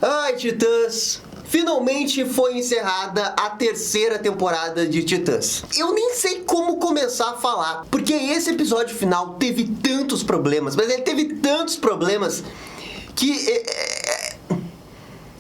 Ai, Titãs, finalmente foi encerrada a terceira temporada de Titãs. Eu nem sei como começar a falar, porque esse episódio final teve tantos problemas, mas ele teve tantos problemas que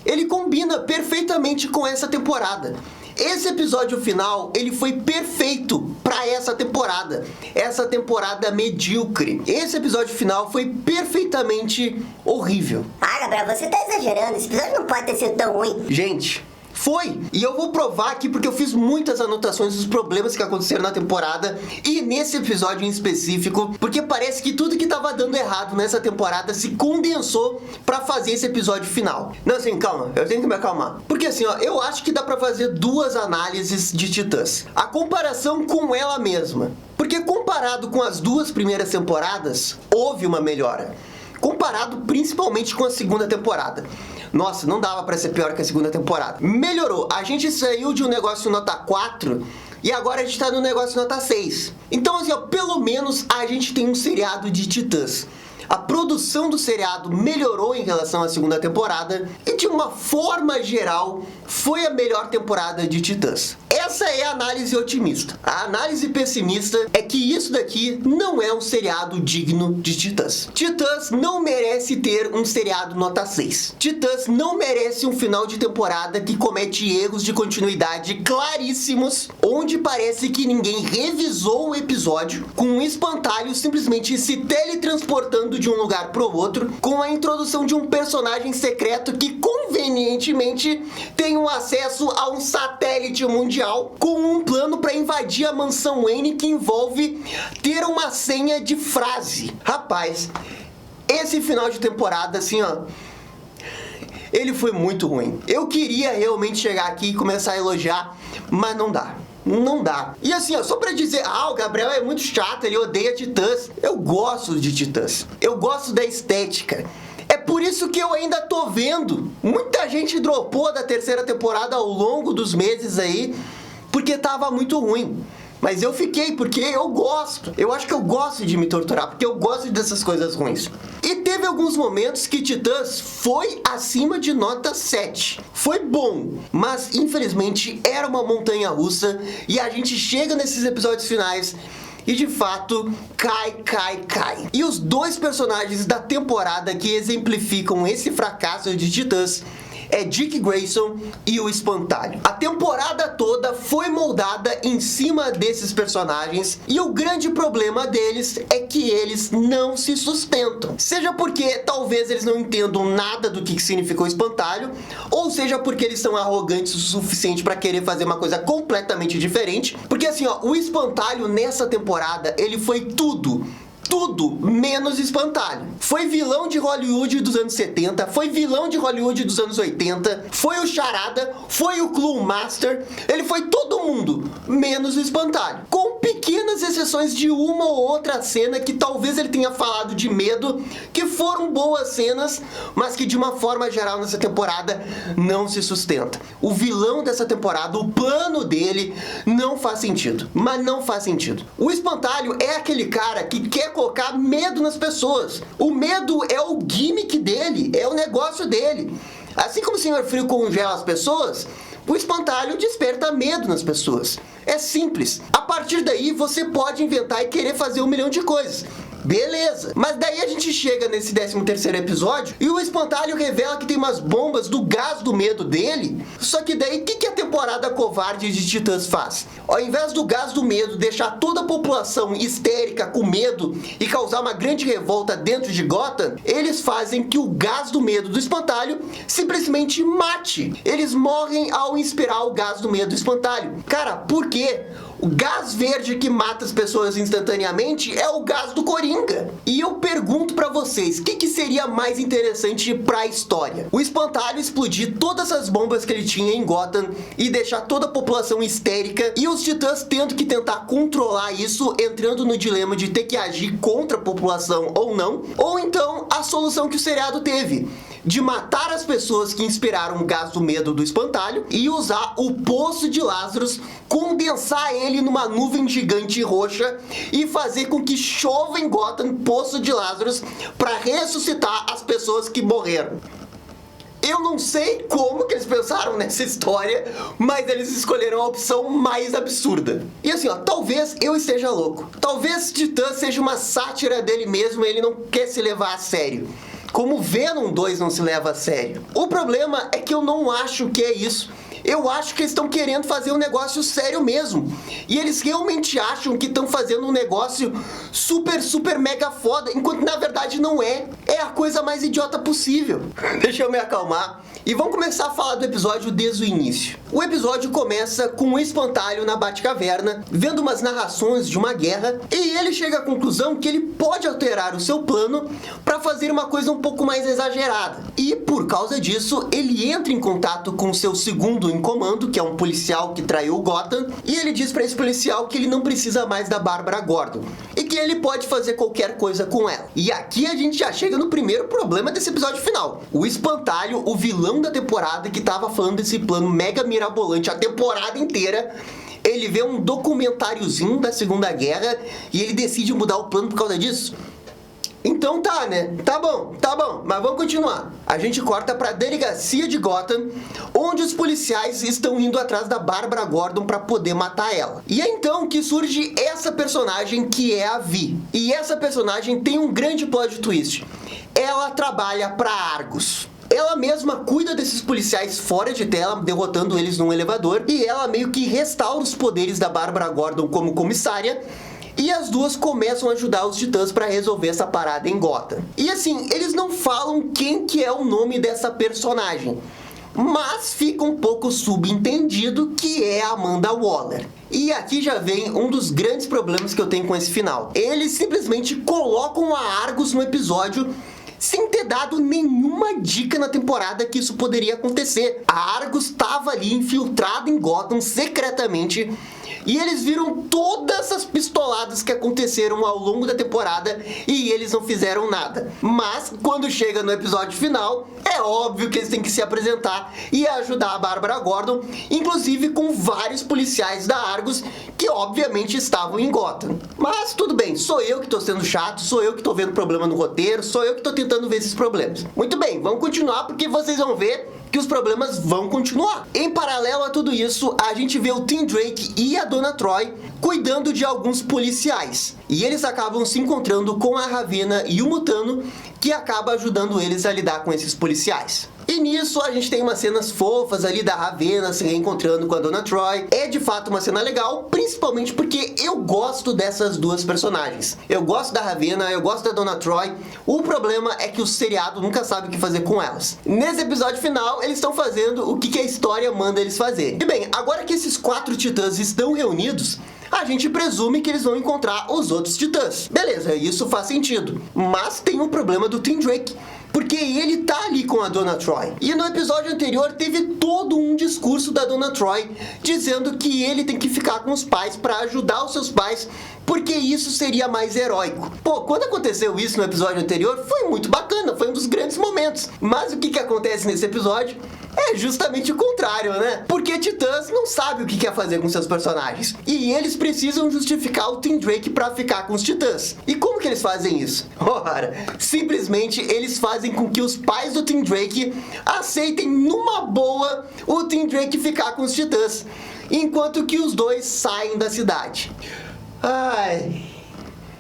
ele combina perfeitamente com essa temporada. Esse episódio final, ele foi perfeito pra essa temporada medíocre. Esse episódio final foi perfeitamente horrível. Ah, Gabriel, você tá exagerando, esse episódio não pode ter sido tão ruim. Gente, foi! E eu vou provar aqui porque eu fiz muitas anotações dos problemas que aconteceram na temporada e nesse episódio em específico, porque parece que tudo que tava dando errado nessa temporada se condensou pra fazer esse episódio final. Não, assim, calma, eu tenho que me acalmar. Porque assim, ó, eu acho que dá pra fazer duas análises de Titãs. A comparação com ela mesma. Porque comparado com as duas primeiras temporadas, houve uma melhora. Comparado principalmente com a segunda temporada. Nossa, não dava pra ser pior que a segunda temporada. Melhorou. A gente saiu de um negócio nota 4 e agora a gente tá no negócio nota 6. Então, assim, ó, pelo menos a gente tem um seriado de Titãs. A produção do seriado melhorou em relação à segunda temporada e, de uma forma geral, foi a melhor temporada de Titãs. Essa é a análise otimista. A análise pessimista é que isso daqui não é um seriado digno de Titãs. Titãs não merece ter um seriado nota 6. Titãs não merece um final de temporada que comete erros de continuidade claríssimos, onde parece que ninguém revisou o episódio, com um espantalho simplesmente se teletransportando de um lugar pro outro, com a introdução de um personagem secreto que convenientemente tem um acesso a um satélite mundial, com um plano para invadir a mansão Wayne que envolve ter uma senha de frase. Rapaz, esse final de temporada, assim, ó, ele foi muito ruim. Eu queria realmente chegar aqui e começar a elogiar, mas não dá. Não dá. E assim, ó, só pra dizer, o Gabriel é muito chato, ele odeia Titãs. Eu gosto de Titãs. Eu gosto da estética. É por isso que eu ainda tô vendo. Muita gente dropou da terceira temporada ao longo dos meses aí, porque tava muito ruim. Mas eu fiquei, porque eu gosto. Eu acho que eu gosto de me torturar, porque eu gosto dessas coisas ruins. E teve alguns momentos que Titãs foi acima de nota 7. Foi bom, mas infelizmente era uma montanha-russa. E a gente chega nesses episódios finais e de fato cai. E os dois personagens da temporada que exemplificam esse fracasso de Titãs é Dick Grayson e o Espantalho. A temporada toda foi moldada em cima desses personagens e o grande problema deles é que eles não se sustentam. Seja porque talvez eles não entendam nada do que significou Espantalho, ou seja porque eles são arrogantes o suficiente para querer fazer uma coisa completamente diferente. Porque assim, ó, o Espantalho nessa temporada, ele foi tudo menos Espantalho. Foi vilão de Hollywood dos anos 70, foi vilão de Hollywood dos anos 80, foi o Charada, foi o Clue Master, ele foi todo mundo, menos o Espantalho. Com pequenas exceções de uma ou outra cena que talvez ele tenha falado de medo, que foram boas cenas, mas que de uma forma geral nessa temporada não se sustenta. O vilão dessa temporada, o plano dele, não faz sentido. Mas não faz sentido. O Espantalho é aquele cara que quer colocar medo nas pessoas. O medo é o gimmick dele, é o negócio dele. Assim como o Senhor Frio congela as pessoas, o Espantalho desperta medo nas pessoas. É simples. A partir daí, você pode inventar e querer fazer 1 milhão de coisas. Beleza. Mas daí a gente chega nesse 13º episódio e o Espantalho revela que tem umas bombas do gás do medo dele. Só que daí, o que a temporada covarde de Titãs faz? Ao invés do gás do medo deixar toda a população histérica com medo e causar uma grande revolta dentro de Gotham, eles fazem que o gás do medo do Espantalho simplesmente mate. Eles morrem ao inspirar o gás do medo do Espantalho. Cara, por quê? O gás verde que mata as pessoas instantaneamente é o gás do Coringa. E eu pergunto pra vocês, o que seria mais interessante pra história? O Espantalho explodir todas as bombas que ele tinha em Gotham e deixar toda a população histérica e os Titãs tendo que tentar controlar isso, entrando no dilema de ter que agir contra a população ou não? Ou então a solução que o seriado teve, de matar as pessoas que inspiraram o gás do medo do Espantalho e usar o Poço de Lazarus, condensar ele numa nuvem gigante roxa e fazer com que chova em Gotham Poço de Lazarus para ressuscitar as pessoas que morreram. Eu não sei como que eles pensaram nessa história, mas eles escolheram a opção mais absurda. E assim, ó, talvez eu esteja louco. Talvez Titã seja uma sátira dele mesmo e ele não quer se levar a sério. Como Venom 2 não se leva a sério. O problema é que eu não acho que é isso. Eu acho que eles estão querendo fazer um negócio sério mesmo. E eles realmente acham que estão fazendo um negócio super, super mega foda, enquanto na verdade não é. É a coisa mais idiota possível. Deixa eu me acalmar. E vamos começar a falar do episódio desde o início. O episódio começa com um espantalho na Batcaverna, vendo umas narrações de uma guerra, e ele chega à conclusão que ele pode alterar o seu plano para fazer uma coisa um pouco mais exagerada. E por causa disso, ele entra em contato com seu segundo em comando, que é um policial que traiu o Gotham, e ele diz para esse policial que ele não precisa mais da Bárbara Gordon e que ele pode fazer qualquer coisa com ela. E aqui a gente já chega no primeiro problema desse episódio final. O Espantalho, o vilão da temporada que tava falando desse plano mega mirabolante a temporada inteira, ele vê um documentáriozinho da Segunda Guerra e ele decide mudar o plano por causa disso. Então tá, né? Tá bom, mas vamos continuar. A gente corta pra delegacia de Gotham, onde os policiais estão indo atrás da Bárbara Gordon pra poder matar ela. E é então que surge essa personagem que é a Vi. E essa personagem tem um grande plot twist. Ela trabalha pra Argus. Ela mesma cuida desses policiais fora de tela, derrotando eles num elevador, e ela meio que restaura os poderes da Bárbara Gordon como comissária. E as duas começam a ajudar os Titãs para resolver essa parada em Gotham. E assim, eles não falam quem que é o nome dessa personagem, mas fica um pouco subentendido que é a Amanda Waller. E aqui já vem um dos grandes problemas que eu tenho com esse final. Eles simplesmente colocam a Argus no episódio sem ter dado nenhuma dica na temporada que isso poderia acontecer. A Argus estava ali infiltrada em Gotham secretamente, e eles viram todas essas pistoladas que aconteceram ao longo da temporada e eles não fizeram nada. Mas quando chega no episódio final, é óbvio que eles têm que se apresentar e ajudar a Bárbara Gordon, inclusive com vários policiais da Argus que obviamente estavam em Gotham. Mas tudo bem, sou eu que tô sendo chato, sou eu que tô vendo problema no roteiro, sou eu que tô tentando ver esses problemas. Muito bem, vamos continuar porque vocês vão ver que os problemas vão continuar. Em paralelo a tudo isso, a gente vê o Tim Drake e a Donna Troy cuidando de alguns policiais. E eles acabam se encontrando com a Ravena e o Mutano, que acaba ajudando eles a lidar com esses policiais. E nisso a gente tem umas cenas fofas ali da Ravena se reencontrando com a Donna Troy. É de fato uma cena legal, principalmente porque eu gosto dessas duas personagens. Eu gosto da Ravena, eu gosto da Donna Troy. O problema é que o seriado nunca sabe o que fazer com elas. Nesse episódio final, eles estão fazendo o que a história manda eles fazerem. E bem, agora que esses 4 titãs estão reunidos, a gente presume que eles vão encontrar os outros titãs. Beleza, isso faz sentido. Mas tem um problema do Tim Drake, porque ele tá ali com a Donna Troy. E no episódio anterior teve todo um discurso da Donna Troy dizendo que ele tem que ficar com os pais para ajudar os seus pais, porque isso seria mais heróico. Pô, quando aconteceu isso no episódio anterior, foi muito bacana, foi um dos grandes momentos. Mas o que acontece nesse episódio é justamente o contrário, né? Porque Titãs não sabe o que quer fazer com seus personagens. E eles precisam justificar o Tim Drake pra ficar com os Titãs. E como que eles fazem isso? Ora, simplesmente eles fazem com que os pais do Tim Drake aceitem numa boa o Tim Drake ficar com os Titãs, enquanto que os dois saem da cidade. Ai...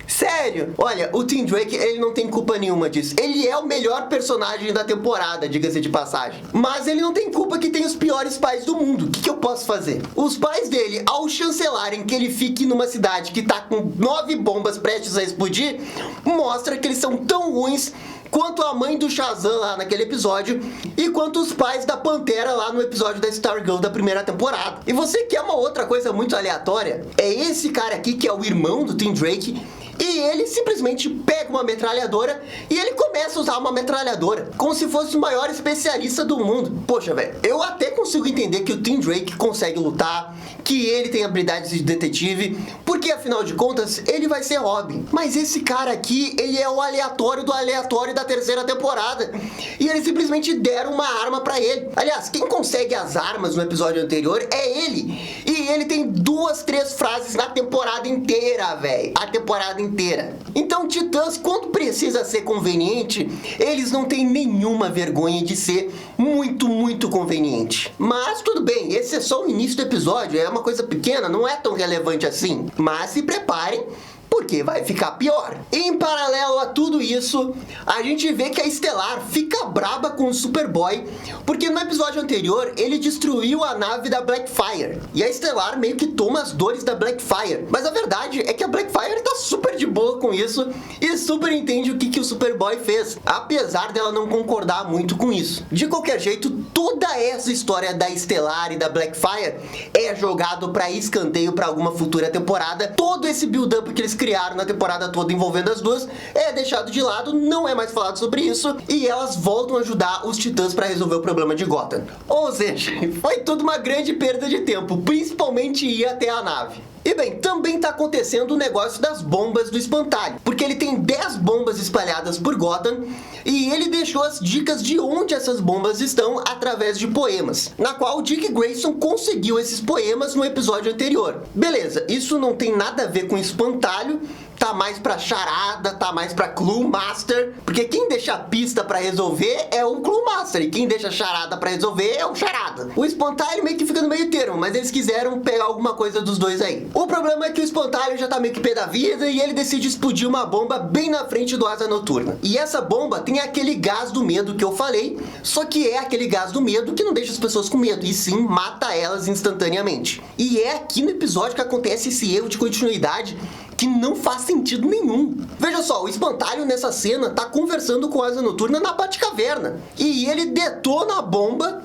Sério? Olha, o Tim Drake, ele não tem culpa nenhuma disso. Ele é o melhor personagem da temporada, diga-se de passagem. Mas ele não tem culpa que tem os piores pais do mundo. O que eu posso fazer? Os pais dele, ao chancelarem que ele fique numa cidade que tá com 9 bombas prestes a explodir, mostra que eles são tão ruins quanto a mãe do Shazam lá naquele episódio e quanto os pais da Pantera lá no episódio da Stargirl da primeira temporada. E você quer uma outra coisa muito aleatória? É esse cara aqui que é o irmão do Tim Drake, e ele simplesmente pega uma metralhadora e ele começa a usar uma metralhadora como se fosse o maior especialista do mundo. Poxa, velho, eu até consigo entender que o Tim Drake consegue lutar, que ele tem habilidades de detetive, porque afinal de contas ele vai ser Robin. Mas esse cara aqui, ele é o aleatório do aleatório da terceira temporada, e eles simplesmente deram uma arma pra ele. Aliás, quem consegue as armas no episódio anterior é ele, e ele tem 2, 3 frases na temporada inteira, velho. A temporada inteira. inteira. Então, Titãs, quando precisa ser conveniente, eles não têm nenhuma vergonha de ser muito conveniente. Mas tudo bem, esse é só o início do episódio, é uma coisa pequena, não é tão relevante assim. Mas se preparem, porque vai ficar pior. Em paralelo a tudo isso, a gente vê que a Estelar fica braba com o Superboy, porque no episódio anterior ele destruiu a nave da Blackfire, e a Estelar meio que toma as dores da Blackfire. Mas a verdade é que a Blackfire tá super de boa com isso e super entende o que o Superboy fez, apesar dela não concordar muito com isso. De qualquer jeito, toda essa história da Estelar e da Blackfire é jogado pra escanteio pra alguma futura temporada. Todo esse build-up que eles criaram na temporada toda envolvendo as duas é deixado de lado, não é mais falado sobre isso, e elas voltam a ajudar os Titãs para resolver o problema de Gotham. Ou seja, foi tudo uma grande perda de tempo, principalmente ir até a nave. E bem, também tá acontecendo o negócio das bombas do Espantalho, porque ele tem 10 bombas espalhadas por Gotham e ele deixou as dicas de onde essas bombas estão através de poemas, na qual o Dick Grayson conseguiu esses poemas no episódio anterior. Beleza, isso não tem nada a ver com Espantalho, tá mais pra charada, tá mais pra Clue Master, porque quem deixa a pista pra resolver é o Clue Master, e quem deixa a charada pra resolver é o charada. O Espantalho meio que fica no meio termo, mas eles quiseram pegar alguma coisa dos dois aí. O problema é que o Espantalho já tá meio que pé da vida, e ele decide explodir uma bomba bem na frente do Asa Noturna. E essa bomba tem aquele gás do medo que eu falei, só que é aquele gás do medo que não deixa as pessoas com medo, e sim mata elas instantaneamente. E é aqui no episódio que acontece esse erro de continuidade que não faz sentido nenhum. Veja só, o Espantalho nessa cena tá conversando com a Asa Noturna na Batcaverna, e ele detona a bomba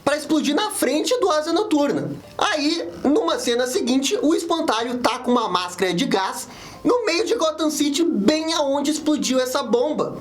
para explodir na frente do Asa Noturna. Aí, numa cena seguinte, o Espantalho tá com uma máscara de gás no meio de Gotham City, bem aonde explodiu essa bomba.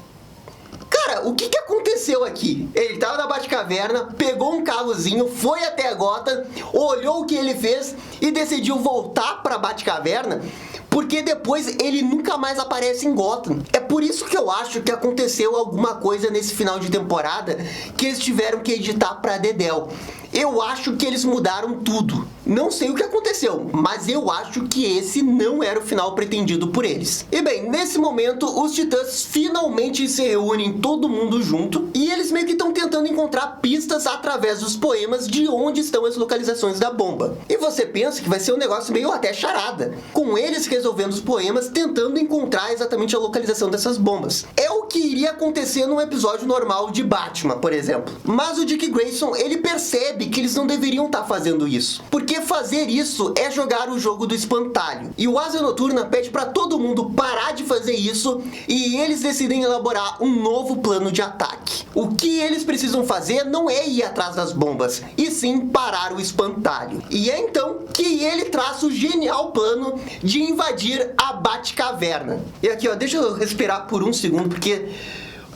Cara, o que aconteceu aqui? Ele tava na Batcaverna, pegou um carrozinho, foi até a Gotham, olhou o que ele fez e decidiu voltar pra Batcaverna, porque depois ele nunca mais aparece em Gotham. É por isso que eu acho que aconteceu alguma coisa nesse final de temporada que eles tiveram que editar pra Dedéu. Eu acho que eles mudaram tudo. Não sei o que aconteceu, mas eu acho que esse não era o final pretendido por eles. E bem, nesse momento, os Titãs finalmente se reúnem todo mundo junto, e eles meio que estão tentando encontrar pistas através dos poemas de onde estão as localizações da bomba. E você pensa que vai ser um negócio meio até charada, com eles resolvendo os poemas, tentando encontrar exatamente a localização dessas bombas. É o que iria acontecer num episódio normal de Batman, por exemplo. Mas o Dick Grayson, ele percebe que eles não deveriam estar fazendo isso, porque fazer isso é jogar o jogo do Espantalho. E o Asa Noturna pede pra todo mundo parar de fazer isso, e eles decidem elaborar um novo plano de ataque. O que eles precisam fazer não é ir atrás das bombas, e sim parar o Espantalho. E é então que ele traça o genial plano de invadir a Batcaverna. E aqui, ó, deixa eu respirar por um segundo, porque...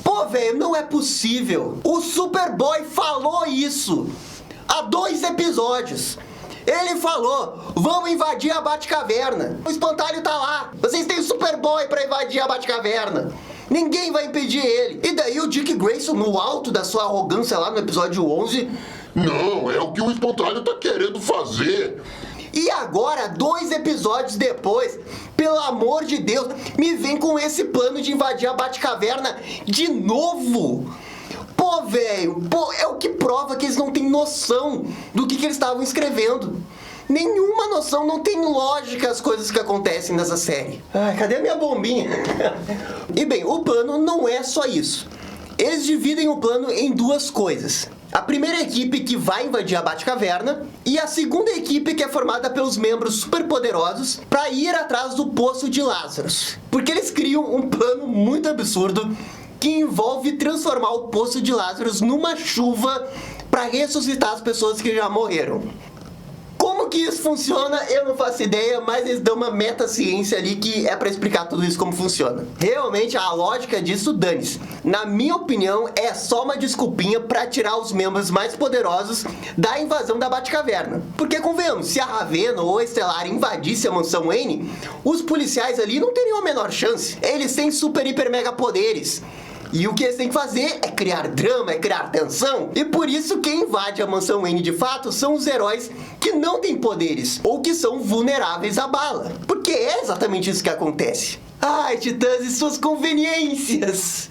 Pô, velho, não é possível. O Superboy falou isso há 2 episódios. Ele falou, vamos invadir a Batcaverna. O Espantalho tá lá. Vocês têm o Superboy pra invadir a Batcaverna. Ninguém vai impedir ele. E daí o Dick Grayson, no alto da sua arrogância lá no episódio 11... Não, é o que o Espantalho tá querendo fazer. E agora, 2 episódios depois, pelo amor de Deus, me vem com esse plano de invadir a Batcaverna de novo. Pô, velho, é o que prova que eles não têm noção do que eles estavam escrevendo. Nenhuma noção, não tem lógica as coisas que acontecem nessa série. Ai, cadê a minha bombinha? E bem, o plano não é só isso. Eles dividem o plano em 2 coisas. A primeira equipe que vai invadir a Batcaverna e a segunda equipe que é formada pelos membros superpoderosos para ir atrás do Poço de Lazarus. Porque eles criam um plano muito absurdo que envolve transformar o Poço de Lazarus numa chuva para ressuscitar as pessoas que já morreram. Como que isso funciona, eu não faço ideia, mas eles dão uma meta-ciência ali que é pra explicar tudo isso como funciona. Realmente, a lógica disso, dane-se. Na minha opinião, é só uma desculpinha pra tirar os membros mais poderosos da invasão da Batcaverna. Porque, convenhamos, se a Ravena ou a Estelar invadisse a mansão Wayne, os policiais ali não teriam a menor chance. Eles têm super, hiper, mega poderes. E o que eles têm que fazer é criar drama, é criar tensão. E por isso quem invade a mansão Wayne de fato são os heróis que não têm poderes ou que são vulneráveis à bala. Porque é exatamente isso que acontece. Ai, Titãs e suas conveniências.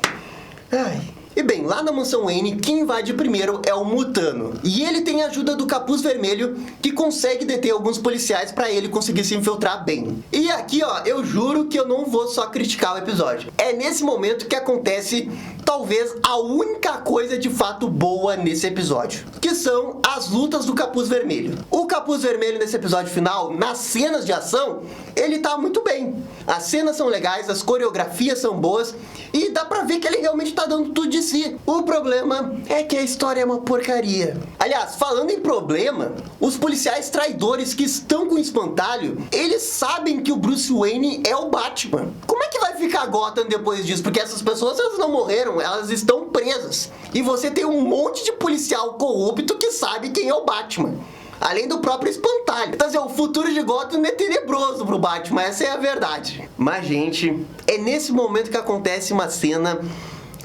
Ai. E bem, lá na mansão Wayne, quem invade primeiro é o Mutano. E ele tem a ajuda do Capuz Vermelho, que consegue deter alguns policiais pra ele conseguir se infiltrar bem. E aqui, ó, eu juro que eu não vou só criticar o episódio. É nesse momento que acontece, talvez, a única coisa de fato boa nesse episódio. Que são as lutas do Capuz Vermelho. O Capuz Vermelho nesse episódio final, nas cenas de ação, ele tá muito bem. As cenas são legais, as coreografias são boas e dá pra ver que ele realmente tá dando tudo de si. O problema é que a história é uma porcaria. Aliás, falando em problema, os policiais traidores que estão com o espantalho, eles sabem que o Bruce Wayne é o Batman. Como é que vai ficar Gotham depois disso? Porque essas pessoas, elas não morreram, elas estão presas. E você tem um monte de policial corrupto que sabe quem é o Batman. Além do próprio espantalho. Então, assim, o futuro de Gotham é tenebroso pro Batman, essa é a verdade. Mas, gente, é nesse momento que acontece uma cena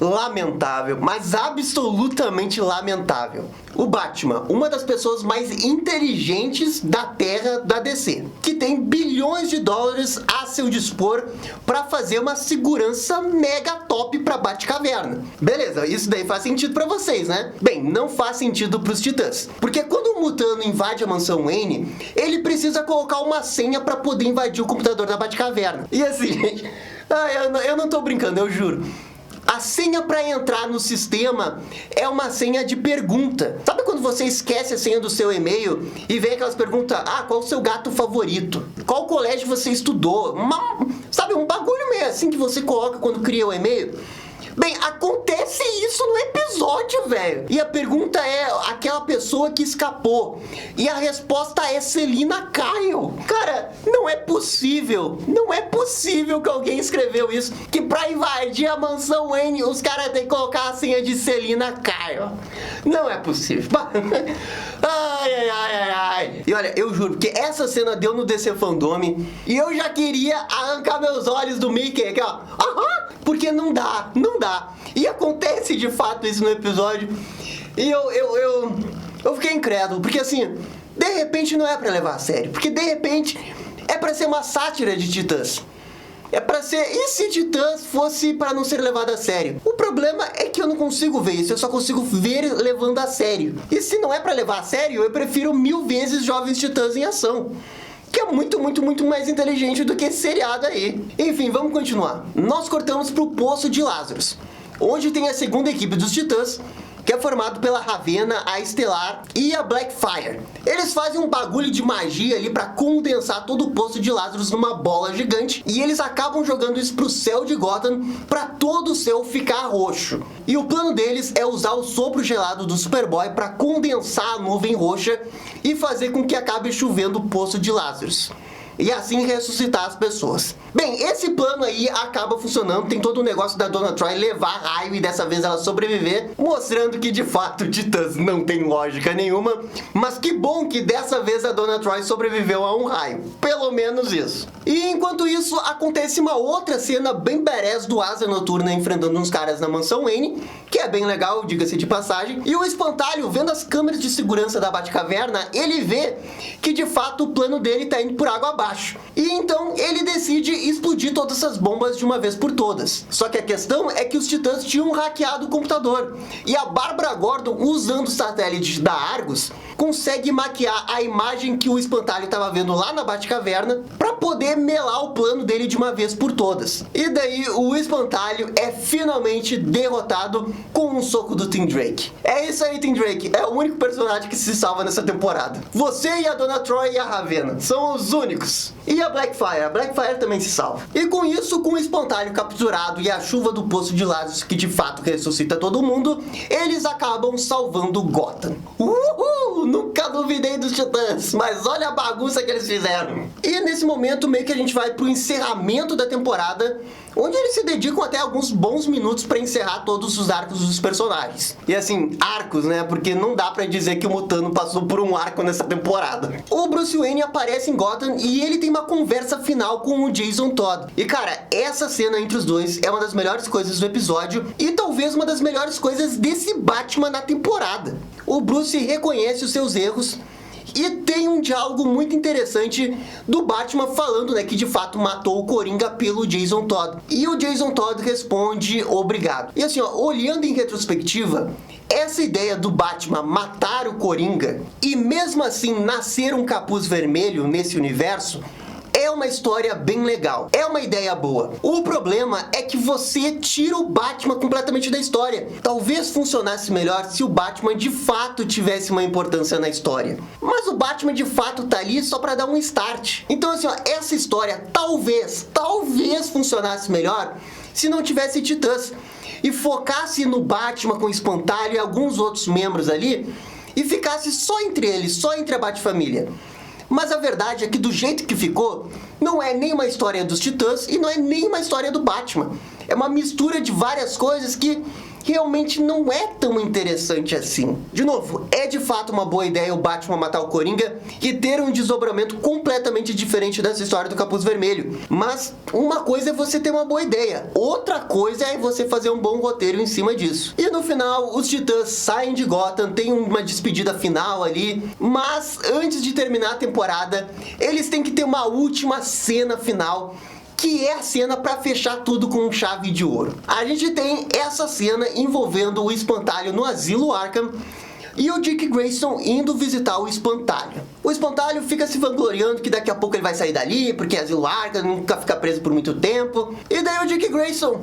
lamentável, mas absolutamente lamentável. O Batman, uma das pessoas mais inteligentes da Terra da DC, que tem bilhões de dólares a seu dispor para fazer uma segurança mega top pra Batcaverna. Beleza, isso daí faz sentido pra vocês, né? Bem, não faz sentido pros Titãs, porque quando o Mutano invade a mansão Wayne, ele precisa colocar uma senha para poder invadir o computador da Batcaverna. E assim, gente, eu não tô brincando, eu juro. A senha para entrar no sistema é uma senha de pergunta. Sabe quando você esquece a senha do seu e-mail e vem aquelas perguntas, qual o seu gato favorito? Qual colégio você estudou? Sabe, um bagulho meio assim que você coloca quando cria o e-mail? Bem, acontece isso no episódio, velho. E a pergunta é aquela pessoa que escapou. E a resposta é Selina Kyle. Cara, não é possível que alguém escreveu isso. Que pra invadir a mansão Wayne, os caras têm que colocar a senha de Selina Kyle. Não é possível. Ai. E olha, eu juro, porque essa cena deu no DC Fandome e eu já queria arrancar meus olhos do Mickey aqui, ó. Porque não dá. E acontece de fato isso no episódio. E eu fiquei incrédulo, porque assim, de repente não é pra levar a sério. Porque de repente é pra ser uma sátira de Titãs. É pra ser... E se Titãs fosse pra não ser levado a sério? O problema é que eu não consigo ver isso, eu só consigo ver levando a sério. E se não é pra levar a sério, eu prefiro 1000 vezes Jovens Titãs em Ação, que é muito mais inteligente do que esse seriado aí. Enfim, vamos continuar. Nós cortamos pro Poço de Lazarus, onde tem a segunda equipe dos Titãs, que é formado pela Ravena, a Estelar e a Blackfire. Eles fazem um bagulho de magia ali pra condensar todo o Poço de Lazarus numa bola gigante, e eles acabam jogando isso pro céu de Gotham pra todo o céu ficar roxo. E o plano deles é usar o sopro gelado do Superboy pra condensar a nuvem roxa e fazer com que acabe chovendo o Poço de Lazarus. E assim ressuscitar as pessoas. Bem, esse plano aí acaba funcionando. Tem todo o negócio da Donna Troy levar raio e dessa vez ela sobreviver, mostrando que de fato Titãs não tem lógica nenhuma. Mas que bom que dessa vez a Donna Troy sobreviveu a um raio. Pelo menos isso. E enquanto isso, acontece uma outra cena bem badass do Asa Noturna enfrentando uns caras na mansão Wayne, que é bem legal, diga-se de passagem. E o Espantalho, vendo as câmeras de segurança da Batcaverna, ele vê que de fato o plano dele tá indo por água abaixo. E então ele decide explodir todas essas bombas de uma vez por todas. Só que a questão é que os Titãs tinham hackeado o computador. E a Bárbara Gordon, usando o satélite da Argus, consegue maquiar a imagem que o Espantalho estava vendo lá na Batcaverna para poder melar o plano dele de uma vez por todas. E daí o Espantalho é finalmente derrotado com um soco do Tim Drake. É isso aí, Tim Drake. É o único personagem que se salva nessa temporada. Você e a Donna Troy e a Ravena são os únicos. E a Blackfire também se salva. E com isso, com o Espantalho capturado e a chuva do Poço de Lazarus que de fato ressuscita todo mundo, eles acabam salvando Gotham. Uhul! Nunca duvidei dos Titãs, mas olha a bagunça que eles fizeram. E nesse momento meio que a gente vai pro encerramento da temporada onde eles se dedicam até alguns bons minutos pra encerrar todos os arcos dos personagens. E assim, arcos, né? Porque não dá pra dizer que o Mutano passou por um arco nessa temporada. O Bruce Wayne aparece em Gotham e ele tem uma conversa final com o Jason Todd. E cara, essa cena entre os dois é uma das melhores coisas do episódio e talvez uma das melhores coisas desse Batman na temporada. O Bruce reconhece os seus erros e tem um diálogo muito interessante do Batman falando, né, que de fato matou o Coringa pelo Jason Todd. E o Jason Todd responde obrigado. E assim, ó, olhando em retrospectiva, essa ideia do Batman matar o Coringa e mesmo assim nascer um capuz vermelho nesse universo é uma história bem legal, é uma ideia boa. O problema é que você tira o Batman completamente da história. Talvez funcionasse melhor se o Batman de fato tivesse uma importância na história. Mas o Batman de fato tá ali só pra dar um start. Então assim, ó, essa história talvez funcionasse melhor se não tivesse Titãs e focasse no Batman com o Espantalho e alguns outros membros ali e ficasse só entre eles, só entre a Bat-família. Mas a verdade é que do jeito que ficou, não é nem uma história dos Titãs e não é nem uma história do Batman. É uma mistura de várias coisas que realmente não é tão interessante assim. De novo, é de fato uma boa ideia o Batman matar o Coringa e ter um desdobramento completamente diferente dessa história do Capuz Vermelho. Mas uma coisa é você ter uma boa ideia, outra coisa é você fazer um bom roteiro em cima disso. E no final, os Titãs saem de Gotham, tem uma despedida final ali, mas antes de terminar a temporada, eles têm que ter uma última cena final, que é a cena para fechar tudo com chave de ouro. A gente tem essa cena envolvendo o Espantalho no Asilo Arkham e o Dick Grayson indo visitar o Espantalho. O Espantalho fica se vangloriando que daqui a pouco ele vai sair dali, porque Asilo Arkham nunca fica preso por muito tempo. E daí o Dick Grayson,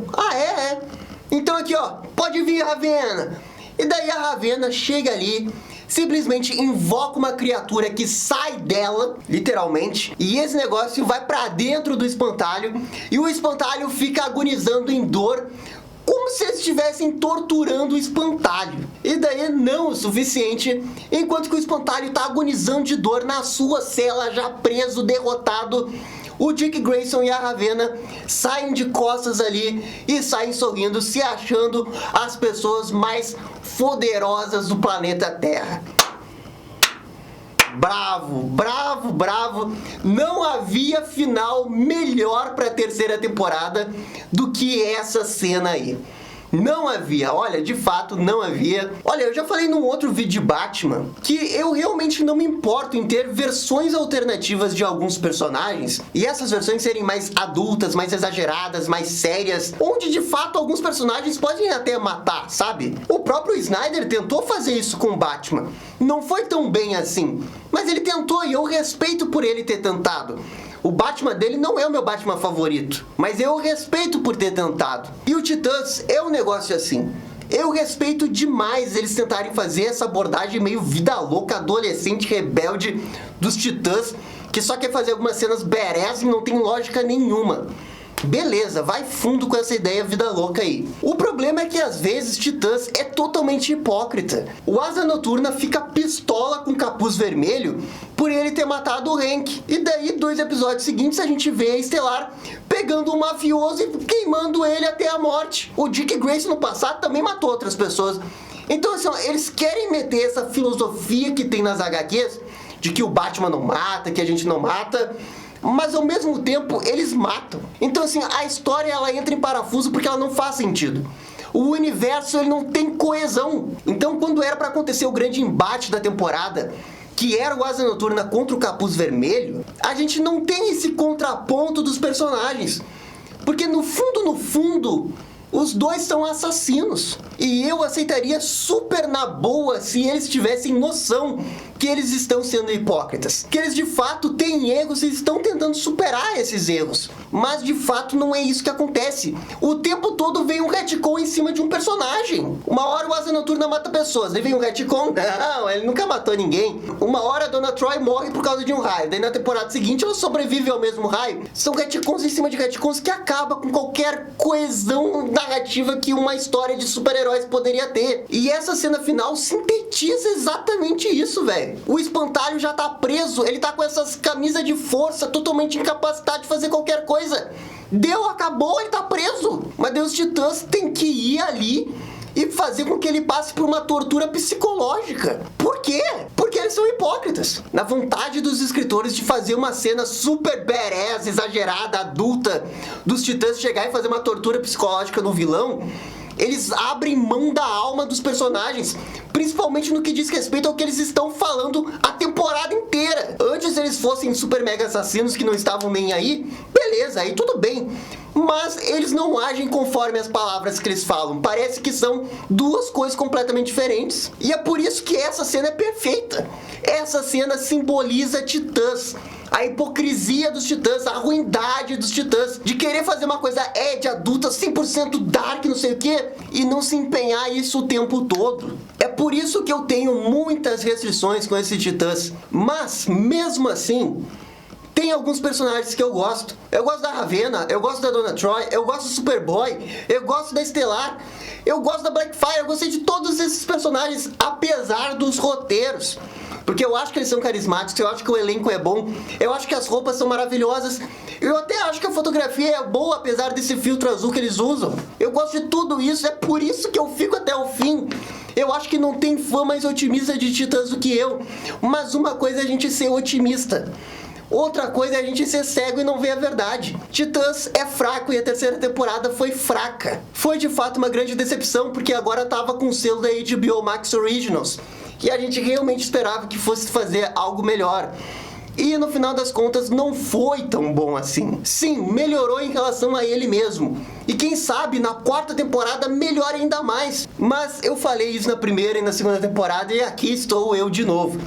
então aqui ó, pode vir Ravena. E daí a Ravena chega ali, simplesmente invoca uma criatura que sai dela, literalmente, e esse negócio vai pra dentro do Espantalho, e o Espantalho fica agonizando em dor, como se eles estivessem torturando o Espantalho. E daí não o suficiente, enquanto que o Espantalho tá agonizando de dor na sua cela, já preso, derrotado, o Dick Grayson e a Ravena saem de costas ali e saem sorrindo, se achando as pessoas mais poderosas do planeta Terra. Bravo, bravo, bravo. Não havia final melhor para a terceira temporada do que essa cena aí. Não havia, olha, de fato não havia. Olha, eu já falei num outro vídeo de Batman que eu realmente não me importo em ter versões alternativas de alguns personagens e essas versões serem mais adultas, mais exageradas, mais sérias, onde de fato alguns personagens podem até matar, sabe? O próprio Snyder tentou fazer isso com o Batman. Não foi tão bem assim, mas ele tentou e eu respeito por ele ter tentado. O Batman dele não é o meu Batman favorito, mas eu respeito por ter tentado. E o Titãs é um negócio assim. Eu respeito demais eles tentarem fazer essa abordagem meio vida louca, adolescente, rebelde dos Titãs, que só quer fazer algumas cenas badass e não tem lógica nenhuma. Beleza, vai fundo com essa ideia vida louca aí. O problema é que às vezes Titãs é totalmente hipócrita. O Asa Noturna fica pistola com o Capuz Vermelho por ele ter matado o Hank. E daí, 2 episódios seguintes, a gente vê a Estelar pegando um mafioso e queimando ele até a morte. O Dick Grayson no passado também matou outras pessoas. Então assim, ó, eles querem meter essa filosofia que tem nas HQs de que o Batman não mata, que a gente não mata, mas ao mesmo tempo eles matam. Então assim, a história ela entra em parafuso porque ela não faz sentido. O universo ele não tem coesão. Então quando era pra acontecer o grande embate da temporada, que era o Asa Noturna contra o Capuz Vermelho, a gente não tem esse contraponto dos personagens. Porque no fundo, os dois são assassinos. E eu aceitaria super na boa se eles tivessem noção que eles estão sendo hipócritas. Que eles de fato têm erros e estão tentando superar esses erros. Mas de fato não é isso que acontece. O tempo todo vem um retcon em cima de um personagem. Uma hora o Asa Noturna mata pessoas, daí vem um retcon, não, ele nunca matou ninguém. Uma hora a Dona Troy morre por causa de um raio, daí na temporada seguinte ela sobrevive ao mesmo raio. São retcons em cima de retcons que acabam com qualquer coesão narrativa que uma história de super-herói super-heróis poderia ter. E essa cena final sintetiza exatamente isso, velho. O Espantalho já tá preso, ele tá com essas camisas de força, totalmente incapacitado de fazer qualquer coisa. Deu, acabou, ele tá preso. Mas Deus, os Titãs têm que ir ali e fazer com que ele passe por uma tortura psicológica. Por quê? Porque eles são hipócritas. Na vontade dos escritores de fazer uma cena super badass, exagerada, adulta, dos Titãs chegar e fazer uma tortura psicológica no vilão, eles abrem mão da alma dos personagens, principalmente no que diz respeito ao que eles estão falando a temporada inteira. Antes eles fossem super mega assassinos que não estavam nem aí, beleza, aí tudo bem. Mas eles não agem conforme as palavras que eles falam. Parece que são duas coisas completamente diferentes. E é por isso que essa cena é perfeita. Essa cena simboliza Titãs. A hipocrisia dos Titãs, a ruindade dos Titãs, de querer fazer uma coisa adulta, 100% dark, não sei o que, e não se empenhar isso o tempo todo. É por isso que eu tenho muitas restrições com esses Titãs. Mas, mesmo assim, tem alguns personagens que eu gosto. Eu gosto da Ravena, eu gosto da Donna Troy, eu gosto do Superboy, eu gosto da Estelar, eu gosto da Blackfire, eu gostei de todos esses personagens, apesar dos roteiros. Porque eu acho que eles são carismáticos, eu acho que o elenco é bom, eu acho que as roupas são maravilhosas, eu até acho que a fotografia é boa, apesar desse filtro azul que eles usam. Eu gosto de tudo isso, é por isso que eu fico até o fim. Eu acho que não tem fã mais otimista de Titãs do que eu, mas uma coisa é a gente ser otimista. Outra coisa é a gente ser cego e não ver a verdade. Titãs é fraco e a terceira temporada foi fraca. Foi de fato uma grande decepção, porque agora tava com o selo da HBO Max Originals, que a gente realmente esperava que fosse fazer algo melhor. E no final das contas não foi tão bom assim. Sim, melhorou em relação a ele mesmo. E quem sabe na quarta temporada melhora ainda mais. Mas eu falei isso na primeira e na segunda temporada e aqui estou eu de novo.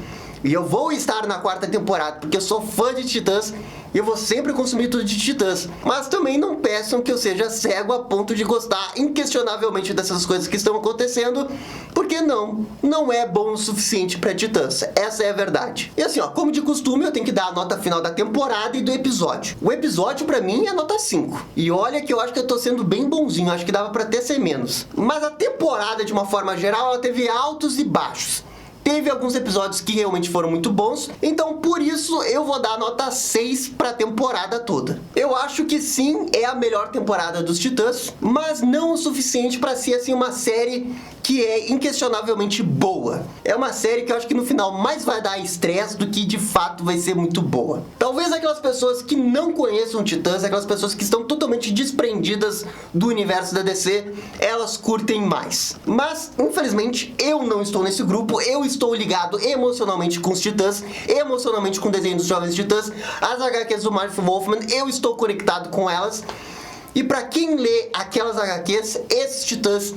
E eu vou estar na quarta temporada, porque eu sou fã de Titãs e eu vou sempre consumir tudo de Titãs. Mas também não peçam que eu seja cego a ponto de gostar inquestionavelmente dessas coisas que estão acontecendo, porque não é bom o suficiente pra Titãs. Essa é a verdade. E assim, ó, como de costume, eu tenho que dar a nota final da temporada e do episódio. O episódio, pra mim, é nota 5. E olha que eu acho que eu tô sendo bem bonzinho, acho que dava pra até ser menos. Mas a temporada, de uma forma geral, ela teve altos e baixos. Teve alguns episódios que realmente foram muito bons, então por isso eu vou dar nota 6 pra temporada toda. Eu acho que sim, é a melhor temporada dos Titãs, mas não o suficiente pra ser assim uma série que é inquestionavelmente boa. É uma série que eu acho que no final mais vai dar estresse do que de fato vai ser muito boa. Talvez aquelas pessoas que não conheçam Titãs, aquelas pessoas que estão totalmente desprendidas do universo da DC, elas curtem mais. Mas, infelizmente, eu não estou nesse grupo, eu estou ligado emocionalmente com os Titãs, emocionalmente com o desenho dos Jovens Titãs, as HQs do Marv Wolfman, eu estou conectado com elas. E pra quem lê aquelas HQs, esses Titãs,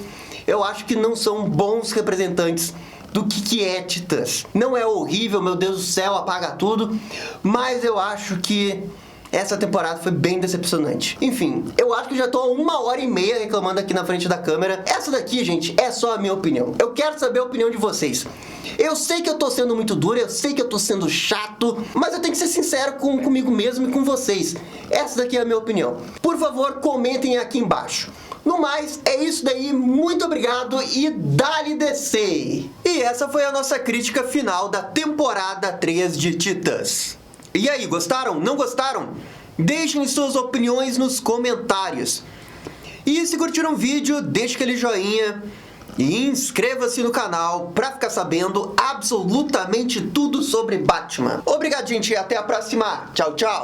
eu acho que não são bons representantes do que é Titãs. Não é horrível, meu Deus do céu, apaga tudo, mas eu acho que essa temporada foi bem decepcionante. Enfim, eu acho que já tô há 1h30 reclamando aqui na frente da câmera. Essa daqui, gente, é só a minha opinião. Eu quero saber a opinião de vocês. Eu sei que eu tô sendo muito duro, eu sei que eu tô sendo chato, mas eu tenho que ser sincero comigo mesmo e com vocês. Essa daqui é a minha opinião. Por favor, comentem aqui embaixo. No mais, é isso daí, muito obrigado e dá-lhe DC! E essa foi a nossa crítica final da temporada 3 de Titãs. E aí, gostaram? Não gostaram? Deixem suas opiniões nos comentários. E se curtiram o vídeo, deixe aquele joinha e inscreva-se no canal para ficar sabendo absolutamente tudo sobre Batman. Obrigado, gente, e até a próxima. Tchau, tchau!